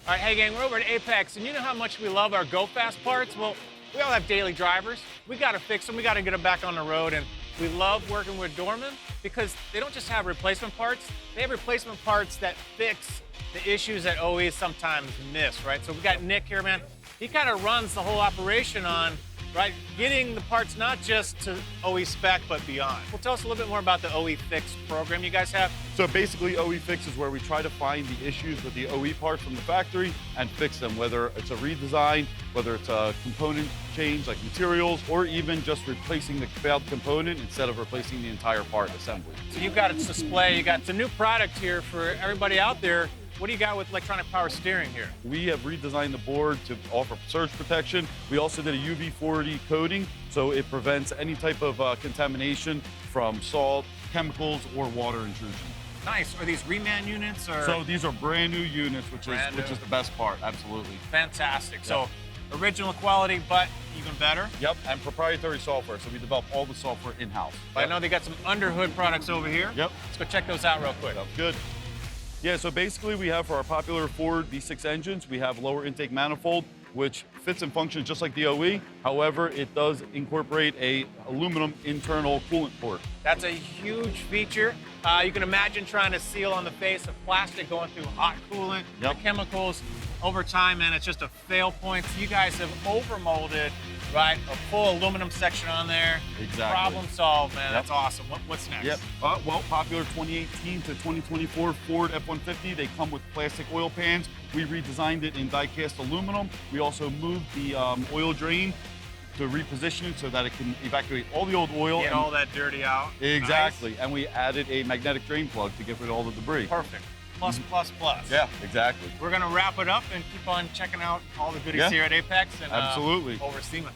All right, hey gang, we're over at AAPEX, and you know how much we love our Go Fast parts? Well, we all have daily drivers. We gotta fix them, we gotta get them back on the road, and we love working with Dorman because they don't just have replacement parts, they have replacement parts that fix the issues that OEs sometimes miss, right? So we got Nick here, man. He kind of runs the whole operation on, right, getting the parts not just to OE spec, but beyond. Well, tell us a little bit more about the OE Fix program you guys have. So basically, OE Fix is where we try to find the issues with the OE parts from the factory and fix them, whether it's a redesign, whether it's a component change like materials, or even just replacing the failed component instead of replacing the entire part assembly. So you've got a display, you got some new product here for everybody out there. What do you got with electronic power steering here? We have redesigned the board to offer surge protection. We also did a UV-40 coating, so it prevents any type of contamination from salt, chemicals, or water intrusion. Nice. Are these reman units or? So these are brand new units, which is the best part, absolutely. Fantastic. Yep. So original quality, but even better. Yep, and proprietary software, so we develop all the software in-house. I know they got some underhood products over here. Yep. Let's go check those out real quick. Sounds good. Yeah, so basically we have for our popular Ford V6 engines, we have lower intake manifold, which fits and functions just like the OE. However, it does incorporate a aluminum internal coolant port. That's a huge feature. You can imagine trying to seal on the face of plastic going through hot coolant, Yep. the chemicals. Over time, man, it's just a fail point. So you guys have overmolded, right, a full aluminum section on there. Exactly. Problem solved, man. Yep. That's awesome. What's next? Yep. Well, popular 2018 to 2024 Ford F-150, they come with plastic oil pans. We redesigned it in die-cast aluminum. We also moved the oil drain to reposition it so that it can evacuate all the old oil. Get all that dirty out. Exactly. Nice. And we added a magnetic drain plug to get rid of all the debris. Perfect. Plus, plus, plus. Yeah, exactly. We're going to wrap it up and keep on checking out all the goodies Yeah. here at AAPEX and Absolutely. over Seaman.